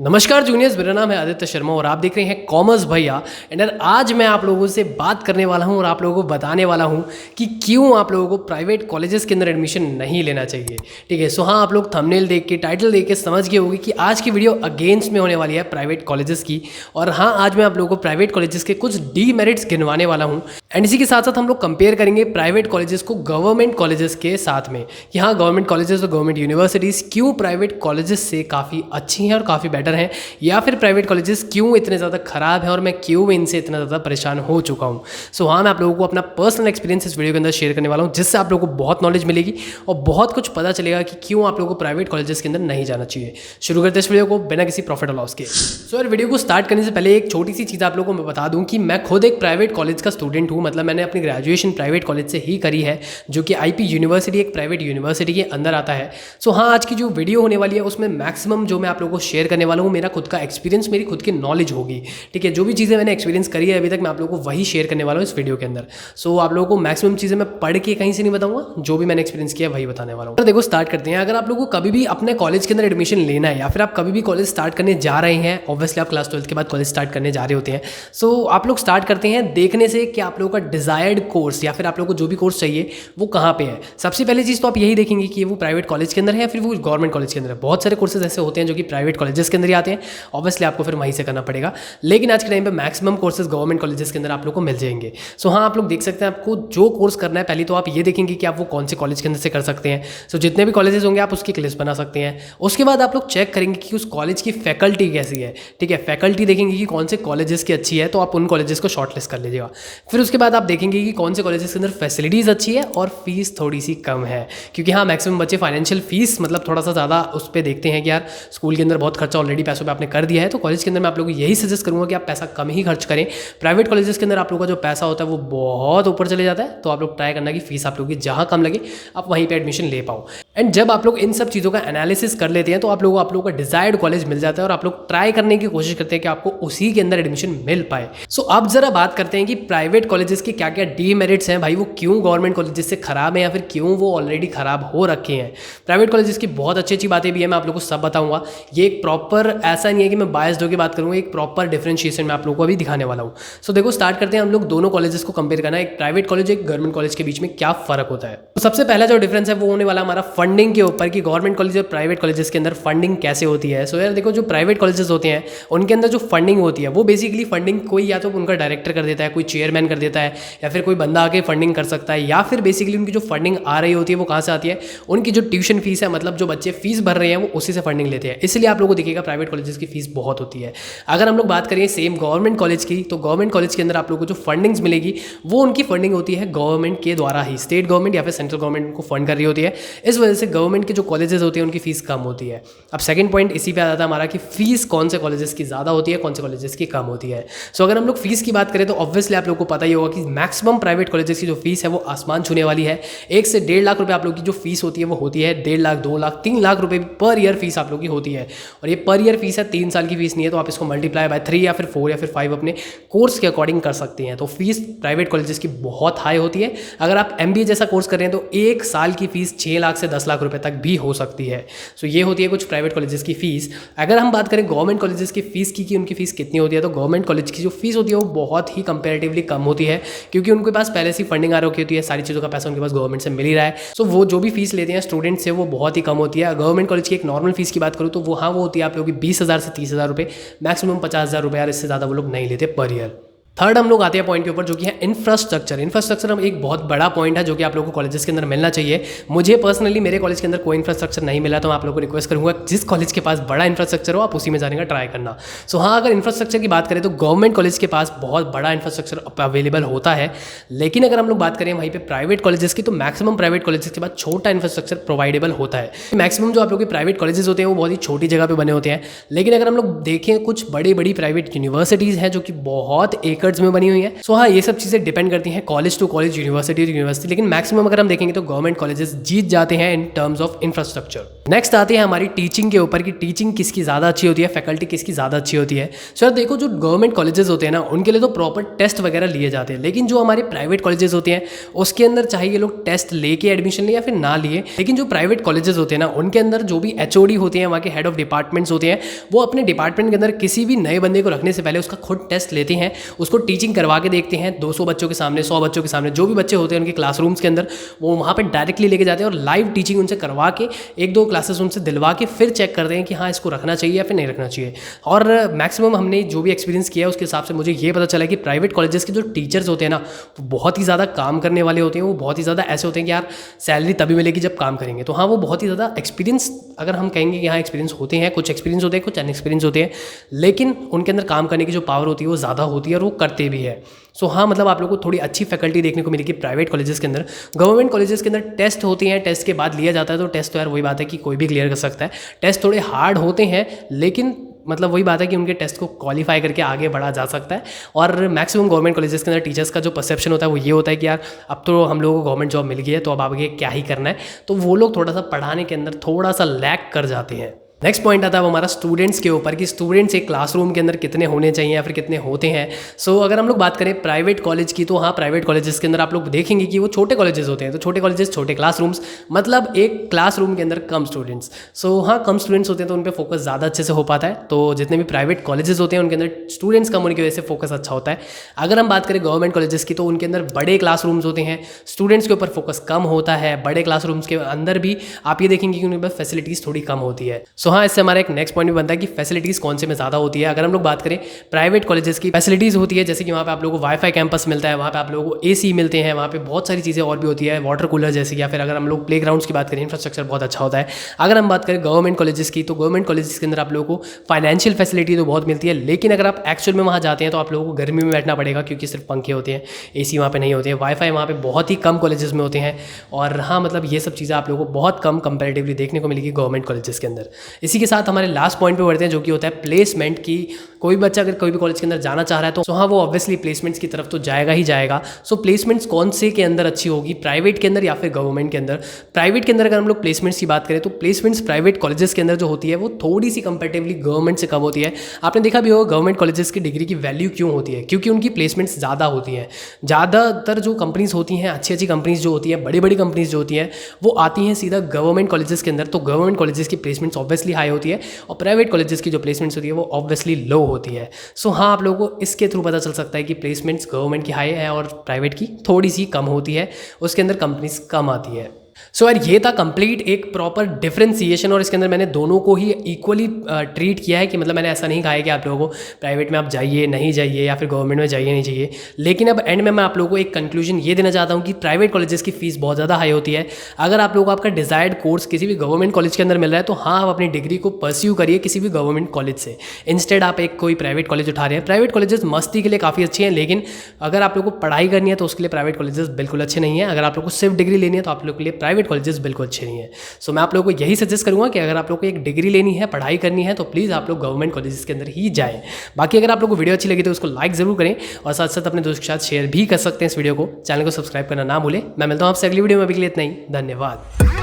नमस्कार जूनियर्स, मेरा नाम है आदित्य शर्मा और आप देख रहे हैं कॉमर्स भैया। एंड आज मैं आप लोगों से बात करने वाला हूं और आप लोगों को बताने वाला हूं कि क्यों आप लोगों को प्राइवेट कॉलेजेस के अंदर एडमिशन नहीं लेना चाहिए। ठीक है, सो हाँ, आप लोग थंबनेल देख के, टाइटल देख के समझ गए होंगे कि आज की वीडियो अगेंस्ट में होने वाली है प्राइवेट कॉलेजेस की। और हाँ, आज मैं आप लोगों को प्राइवेट कॉलेजेस के कुछ डीमेरिट्स गिनवाने वाला हूँ। एंड इसी के साथ साथ हम लोग कंपेयर करेंगे प्राइवेट कॉलेजेस को गवर्नमेंट कॉलेजेस के साथ में कि हाँ, गवर्नमेंट कॉलेजेस और गवर्नमेंट यूनिवर्सिटीज़ क्यों प्राइवेट कॉलेजेस से काफ़ी अच्छी हैं और काफ़ी बेटर हैं, या फिर प्राइवेट कॉलेजेस क्यों इतने ज़्यादा ख़राब हैं और मैं क्यों इनसे इतना ज़्यादा परेशान हो चुका हूँ। सो हाँ, मैं आप लोगों को अपना पर्सनल एक्सपीरियंस इस वीडियो के अंदर शेयर करने वाला हूँ, जिससे आप लोगों को बहुत नॉलेज मिलेगी और बहुत कुछ पता चलेगा कि क्यों आप लोगों को प्राइवेट कॉलेजेस के अंदर नहीं जाना चाहिए। शुरू करते हैं इस वीडियो को बिना किसी प्रॉफिट और लॉस के। सो यार, वीडियो को स्टार्ट करने से पहले एक छोटी सी चीज़ आप लोगों को मैं बता दूँ कि मैं खुद एक प्राइवेट कॉलेज का स्टूडेंट हूँ। मतलब मैंने अपनी ग्रेजुएशन प्राइवेट कॉलेज से ही करी है, जो कि IP यूनिवर्सिटी एक प्राइवेट यूनिवर्सिटी के अंदर आता है। सो हाँ, आज की जो वीडियो होने वाली है उसमें मैक्सिमम जो मैं आप लोगों को शेयर करने वाला हूँ मेरा खुद का एक्सपीरियंस, मेरी खुद की नॉलेज होगी। ठीक है, जो भी चीज़ें मैंने एक्सपीरियंस करी है अभी तक, मैं आप लोगों को वही शेयर करने वाला हूँ इस वीडियो के अंदर। सो आप लोगों को मैक्सिमम चीज़ें मैं पढ़ के कहीं से नहीं बताऊंगा, जो भी मैंने एक्सपीरियंस किया वही बताने वाला हूँ। तो देखो, स्टार्ट करते हैं। अगर आप लोगों को कभी भी अपने कॉलेज के अंदर एडमिशन लेना है या फिर आप कभी भी कॉलेज स्टार्ट करने जा रहे हैं, ऑब्वियसली आप क्लास 12 के बाद कॉलेज स्टार्ट करने जा रहे होते हैं। सो आप लोग स्टार्ट करते हैं देखने से कि आप लोगों का डिजायर्ड कोर्स या फिर आप लोगों को जो भी कोर्स चाहिए वो कहाँ पे है। सबसे पहली चीज़ तो आप यही देखेंगे कि वो प्राइवेट कॉलेज के अंदर है या फिर वो गवर्नमेंट कॉलेज के अंदर है। बहुत सारे कोर्सेज ऐसे होते हैं जो कि प्राइवेट कॉलेजेस के अंदर ही आते हैं, ऑब्वियसली आपको फिर वहीं से करना पड़ेगा। लेकिन आज के टाइम पे मैक्सिमम कोर्सेज गवर्नमेंट कॉलेजेस के अंदर आप लोग को मिल जाएंगे। सो हाँ, आप लोग देख सकते हैं आपको जो कोर्स करना है, पहले तो आप ये देखेंगे कि आप वो कौन से कॉलेज के अंदर से कर सकते हैं। सो जितने भी कॉलेजेस होंगे आप उसकी एक लिस्ट बना सकते हैं। उसके बाद आप लोग चेक करेंगे कि उस कॉलेज की फैकल्टी कैसी है। ठीक है, फैकल्टी देखेंगे कि कौन से कॉलेजेस की अच्छी है, तो आप उन कॉलेजेस को शॉर्ट लिस्ट कर लीजिएगा। फिर उसके बाद आप देखेंगे कि कौन से कॉलेजेस के अंदर फैसिलिटीज़ अच्छी है और फीस थोड़ी सी कम है। क्योंकि हाँ, मैक्सिमम बच्चे फाइनेंशियल फीस मतलब थोड़ा सा ज़्यादा उस पर देखते हैं कि यार स्कूल के अंदर बहुत खर्चा ऑलरेडी पैसों पे आपने कर दिया है, तो कॉलेज के अंदर मैं आप लोगों को यही सजेस्ट करूँगा कि आप पैसा कम ही खर्च करें। प्राइवेट कॉलेजेस के अंदर आप लोगों का जो पैसा होता है वो बहुत ऊपर चले जाता है, तो आप लोग ट्राई करना कि फीस आप लोगों की जहाँ कम लगे आप वहीं पे एडमिशन ले पाओ। एंड जब आप लोग इन सब चीज़ों का एनालिसिस कर लेते हैं तो आप लोगों का डिजायर्ड कॉलेज मिल जाता है और आप लोग ट्राई करने की कोशिश करते हैं कि आपको उसी के अंदर एडमिशन मिल पाए। सो अब जरा बात करते हैं कि प्राइवेट कॉलेजेस के क्या क्या डीमेरिट्स हैं भाई, वो क्यों गवर्नमेंट कॉलेजेस से खराब है या फिर क्यों वो ऑलरेडी खराब हो रखे हैं। प्राइवेट कॉलेजेस की बहुत अच्छी अच्छी बातें भी है, मैं आप लोगों को सब बताऊंगा। ये एक प्रॉपर ऐसा नहीं है कि मैं बायस्ड होकर बात करूंगा, एक प्रॉपर डिफरेंशिएशन मैं आप लोगों को अभी दिखाने वाला हूँ। सो देखो, स्टार्ट करते हैं हम लोग दोनों कॉलेजेस को कंपेयर करना है, एक प्राइवेट कॉलेज एक गवर्नमेंट कॉलेज के बीच में क्या फर्क होता है। तो सबसे पहला जो डिफरेंस है वो होने वाला हमारा फंडिंग के ऊपर कि गवर्नमेंट कॉलेज और प्राइवेट कॉलेजेस के अंदर फंडिंग कैसे होती है। सो यार देखो, जो प्राइवेट कॉलेजेस होते हैं उनके अंदर जो फंडिंग होती है वो बेसिकली फंडिंग कोई या तो उनका डायरेक्टर कर देता है, कोई चेयरमैन कर देता है, या फिर कोई बंदा आके फंडिंग कर सकता है, या फिर बेसिकली उनकी जो फंडिंग आ रही होती है वो कहाँ से आती है, उनकी जो ट्यूशन फीस है, मतलब जो बच्चे फीस भर रहे हैं वो उसी से फंडिंग लेते हैं। इसलिए आप लोगों को देखिएगा प्राइवेट कॉलेजेस की फीस बहुत होती है। अगर हम लोग बात करें सेम गवर्नमेंट कॉलेज की, तो गवर्नमेंट कॉलेज के अंदर आप लोगों को जो फंडिंग्स मिलेगी वो उनकी फंडिंग होती है गवर्नमेंट के द्वारा ही, स्टेट गवर्नमेंट या फिर सेंट्रल गवर्नमेंट को फंड कर रही होती है। इस वजह से गवर्नमेंट के जो कॉलेजेस होते हैं उनकी फीस कम होती है। अब सेकंड पॉइंट इसी पे आ जाता है हमारा कि फीस कौन से कॉलेजेस की ज़्यादा होती है, कौन से कॉलेजेस की कम होती है। सो अगर हम लोग फीस की बात करें तो ऑब्वियसली आप लोग को पता ही होगा कि मैक्सिमम प्राइवेट कॉलेजेस की जो फीस है वो आसमान छूने वाली है। 1 से 1.5 लाख रुपये आप लोग की जो फीस होती है वो होती है 1.5 लाख, 2 लाख, 3 लाख रुपये पर ईयर फीस आप लोग की होती है। और ये पर ईयर फीस है, 3 साल की फीस नहीं है, तो आप इसको मल्टीप्लाई बाय 3 या फिर 4 या फिर 5 अपने कोर्स के अकॉर्डिंग कर सकते हैं। तो फीस प्राइवेट कॉलेजेस की बहुत हाई होती है। अगर आप MBA जैसा कोर्स कर रहे हैं तो 1 साल की फीस 6 लाख से 10 लाख रुपए तक भी हो सकती है। सो ये होती है कुछ प्राइवेट कॉलेजेस की फीस। अगर हम बात करें गवर्नमेंट कॉलेजेस की फीस की कि उनकी फीस कितनी होती है, तो गवर्नमेंट कॉलेज की जो फीस होती है वो बहुत ही कंपैरेटिवली कम होती है, क्योंकि उनके पास पहले से फंडिंग आ रखी होती है, सारी चीज़ों का पैसा उनके पास गवर्नमेंट से मिल ही रहा है। सो वो जो भी फीस लेते हैं स्टूडेंट से वो बहुत ही कम होती है। गवर्नमेंट कॉलेज की एक नॉर्मल फीस की बात करूँ तो वो हाँ वो होती है आप लोगों की 20,000 से 30,000 रुपये, मैक्सिमम 50,000 रुपये, यार इससे ज़्यादा वो लोग नहीं लेते पर ईयर। थर्ड हम लोग आते हैं पॉइंट के ऊपर, जो कि है इंफ्रास्ट्रक्चर। इंफ्रास्ट्रक्चर हम एक बहुत बड़ा पॉइंट है जो कि आप लोगों को कॉलेजेस के अंदर मिलना चाहिए। मुझे पर्सनली मेरे कॉलेज के अंदर कोई इंफ्रास्ट्रक्चर नहीं मिला, तो मैं आप लोगों को रिक्वेस्ट करूंगा जिस कॉलेज के पास बड़ा इंफ्रास्ट्रक्चर हो आप उसी में जाने का ट्राई करना। सो हाँ, अगर इंफ्रास्ट्रक्चर की बात करें तो गवर्नमेंट कॉलेज के पास बहुत बड़ा इंफ्रास्ट्रक्चर अवेलेबल होता है। लेकिन अगर हम लोग बात करें वहीं पर प्राइवेट कॉलेजेस की, तो मैक्सिमम प्राइवेट कॉलेजेस के पास छोटा इंफ्रास्ट्रक्चर प्रोवाइडेबल होता है। मैक्सिमम जो आप लोग के प्राइवेट कॉलेजेस होते हैं वो बहुत ही छोटी जगह पर बने होते हैं। लेकिन अगर हम लोग देखें कुछ बड़ी बड़ी प्राइवेट यूनिवर्सिटीज़ हैं जो कि बहुत एक एकर्स में बनी हुई है। सो हाँ, ये सब चीज़ें डिपेंड करती हैं college to college, university to university, लेकिन मैक्सिमम अगर हम देखेंगे तो गवर्नमेंट कॉलेजेस जीत जाते हैं in terms of infrastructure. Next आती है हमारी टीचिंग के ऊपर कि टीचिंग किसकी ज़्यादा अच्छी होती है, फैकल्टी किसकी ज़्यादा अच्छी होती है। सो यार देखो, जो गवर्नमेंट कॉलेजेस होते हैं ना, उनके लिए तो प्रॉपर टेस्ट वगैरह लिए जाते हैं, लेकिन जो हमारे प्राइवेट कॉलेजेस होते हैं उसके अंदर चाहे ये लोग टेस्ट लेके एडमिशन ले या फिर ना लिए, लेकिन जो प्राइवेट कॉलेजेस होते हैं ना, उनके अंदर जो भी HOD होते हैं, वहाँ के हेड ऑफ डिपार्टमेंट्स होते हैं, वो अपने डिपार्टमेंट के अंदर किसी भी नए बंदे को रखने से पहले उसका खुद टेस्ट लेते हैं, उसको टीचिंग करवा के देखते हैं 200 बच्चों के सामने, 100 बच्चों के सामने, जो भी बच्चे होते हैं उनके क्लासरूम्स के अंदर, वो वहाँ पर डायरेक्टली लेके जाते हैं और लाइव टीचिंग उनसे करवा के 1-2 क्लासेस उनसे दिलवा के फिर चेक करते हैं कि हाँ इसको रखना चाहिए या फिर नहीं रखना चाहिए। और मैक्सिमम हमने जो भी एक्सपीरियंस किया है उसके हिसाब से मुझे ये पता चला कि प्राइवेट कॉलेजेस के जो टीचर्स होते हैं ना, वो बहुत ही ज़्यादा काम करने वाले होते हैं, वो बहुत ही ज़्यादा ऐसे होते हैं कि यार सैलरी तभी मिलेगी जब काम करेंगे। तो हाँ, वो बहुत ही ज़्यादा एक्सपीरियंस, अगर हम कहेंगे कि हाँ एक्सपीरियंस होते हैं, कुछ एक्सपीरियंस होते हैं, कुछ अनएक्सपीरियंस होते हैं, लेकिन उनके अंदर काम करने की जो पावर होती है वो ज़्यादा होती है और वो करते भी है। सो हाँ, मतलब आप लोगों को थोड़ी अच्छी फैकल्टी देखने को मिलेगी प्राइवेट कॉलेजेस के अंदर। गवर्नमेंट कॉलेजेस के अंदर टेस्ट होते हैं, टेस्ट के बाद लिया जाता है, तो टेस्ट तो यार वही बात है कि कोई भी क्लियर कर सकता है। टेस्ट थोड़े हार्ड होते हैं, लेकिन मतलब वही बात है कि उनके टेस्ट को क्वालिफाई करके आगे बढ़ा जा सकता है। और मैक्सिमम गवर्नमेंट कॉलेजेस के अंदर टीचर्स का जो परसेप्शन होता है वो ये होता है कि यार अब तो हम लोगों को गवर्नमेंट जॉब मिल गई है, तो अब आगे क्या ही करना है, तो वो लोग थोड़ा सा पढ़ाने के अंदर थोड़ा सा लैग कर जाते हैं। नेक्स्ट पॉइंट आता है वो हमारा स्टूडेंट्स के ऊपर कि स्टूडेंट्स एक क्लासरूम के अंदर कितने होने चाहिए या फिर कितने होते हैं। सो अगर हम लोग बात करें प्राइवेट कॉलेज की, तो हाँ प्राइवेट कॉलेजेस के अंदर आप लोग देखेंगे कि वो छोटे कॉलेजेस होते हैं, तो छोटे कॉलेजेस, छोटे क्लासरूम्स, मतलब एक क्लासरूम के अंदर कम स्टूडेंट्स। सो हाँ, कम स्टूडेंट्स होते हैं तो उन पर फोकस ज़्यादा अच्छे से हो पाता है। तो जितने भी प्राइवेट कॉलेजेस होते हैं उनके अंदर स्टूडेंट्स कम होने की वजह से फोकस अच्छा होता है। अगर हम बात करें गवर्नमेंट कॉलेजेस की, तो उनके अंदर बड़े क्लासरूम्स होते हैं, स्टूडेंट्स के ऊपर फोकस कम होता है। बड़े क्लासरूम्स के अंदर भी आप ये देखेंगे कि उनके पास फैसिलिटीज़ थोड़ी कम होती है। सो हाँ, इससे हमारा एक नेक्स्ट पॉइंट भी बनता है कि फैसिलिटीज़ कौन से में ज़्यादा होती है। अगर हम लोग बात करें प्राइवेट कॉलेजेस की, फैसिलिटीज़ होती है जैसे कि वहाँ पे आप लोगों को वाईफाई कैंपस मिलता है, वहाँ पे आप लोगों को AC मिलते हैं, वहाँ पे बहुत सारी चीज़ें और भी होती है, वाटर कूलर जैसे कि, या फिर अगर हम लोग प्लेग्राउंड्स की बात करें, इंफ्रास्ट्रक्चर बहुत अच्छा होता है। अगर हम बात करें गवर्नमेंट कॉलेजेस की, तो गवर्नमेंट कॉलेजेस के अंदर आप लोगों को फाइनेंशियल फैसिलिटी तो बहुत मिलती है, लेकिन अगर आप एक्चुअल में वहाँ जाते हैं तो आप लोगों को गर्मी में बैठना पड़ेगा, क्योंकि सिर्फ पंखे होते हैं, AC वहाँ पे नहीं होते हैं, वाईफाई वहाँ पे बहुत ही कम कॉलेजेस में होते हैं। और हाँ, मतलब ये सब चीज़ें आप लोगों को बहुत कम कंपैरेटिवली देखने को मिलेगी गवर्नमेंट कॉलेजेस के अंदर। इसी के साथ हमारे लास्ट पॉइंट पे बढ़ते हैं, जो कि होता है प्लेसमेंट की। कोई बच्चा अगर कोई भी कॉलेज के अंदर जाना चाह रहा है तो हाँ, वो ऑब्वियसली प्लेसमेंट्स की तरफ तो जाएगा ही जाएगा। सो प्लेसमेंट्स कौन से के अंदर अच्छी होगी, प्राइवेट के अंदर या फिर गवर्नमेंट के अंदर? प्राइवेट के अंदर अगर हम लोग प्लेसमेंट्स की बात करें तो प्लेसमेंट्स प्राइवेट कॉलेजेस के अंदर जो होती है वो थोड़ी सी कंपेरेटिवली गवर्नमेंट से कम होती है। आपने देखा भी होगा गवर्नमेंट कॉलेजेस की डिग्री की वैल्यू क्यों होती है, क्योंकि उनकी प्लेसमेंट्स ज़्यादा होती हैं। ज़्यादातर जो कंपनीज़ होती हैं, अच्छी अच्छी कंपनीज़ जो होती हैं, बड़ी बड़ी कंपनीज़ जो होती हैं, वो आती हैं सीधा गवर्नमेंट कॉलेजेस के अंदर। तो गवर्नमेंट कॉलेजेस की प्लेसमेंट्स ऑब्वियसली हाई होती है और प्राइवेट कॉलेजेस की जो प्लेसमेंट्स होती है वो ऑब्वियसली लो होती है। सो हाँ, आप लोगों को इसके थ्रू पता चल सकता है कि प्लेसमेंट्स गवर्नमेंट की हाई है और प्राइवेट की थोड़ी सी कम होती है, उसके अंदर कंपनीज कम आती है। सो यार ये था कंप्लीट एक प्रॉपर डिफरेंशिएशन, और इसके अंदर मैंने दोनों को ही इक्वली ट्रीट किया है कि मतलब मैंने ऐसा नहीं कहा है कि आप लोगों को प्राइवेट में आप जाइए नहीं जाइए या फिर गवर्नमेंट में जाइए नहीं जाइए। लेकिन अब एंड में मैं आप लोगों को एक कंक्लूजन ये देना चाहता हूँ कि प्राइवेट कॉलेजेस की फीस बहुत ज़्यादा हाई होती है। अगर आप लोगों को आपका डिज़ायर्ड कोर्स किसी भी गवर्नमेंट कॉलेज के अंदर मिल रहा है तो हाँ, आप अपनी डिग्री को परस्यू करिए किसी भी गवर्नमेंट कॉलेज से, इंस्टेड आप एक कोई प्राइवेट कॉलेज उठा रहे हैं। प्राइवेट कॉलेजेस मस्ती के लिए काफ़ी अच्छे हैं, लेकिन अगर आप लोगों को पढ़ाई करनी है तो उसके लिए प्राइवेट कॉलेजेस बिल्कुल अच्छे नहीं है। अगर आप लोग को सिर्फ डिग्री लेनी है तो आप लोग के लिए प्राइवेट कॉलेजेस बिल्कुल अच्छे नहीं है। सो मैं आप लोगों को यही सजेस्ट करूंगा कि अगर आप लोग को एक डिग्री लेनी है, पढ़ाई करनी है, तो प्लीज़ आप लोग गवर्नमेंट कॉलेजेस के अंदर ही जाएं। बाकी अगर आप लोग को वीडियो अच्छी लगी तो उसको लाइक जरूर करें और साथ साथ अपने दोस्तों के साथ शेयर भी कर सकते हैं इस वीडियो को। चैनल को सब्सक्राइब करना ना भूलें। मैं मिलता हूं आपसे अगली वीडियो में, अभी के लिए इतना ही, धन्यवाद।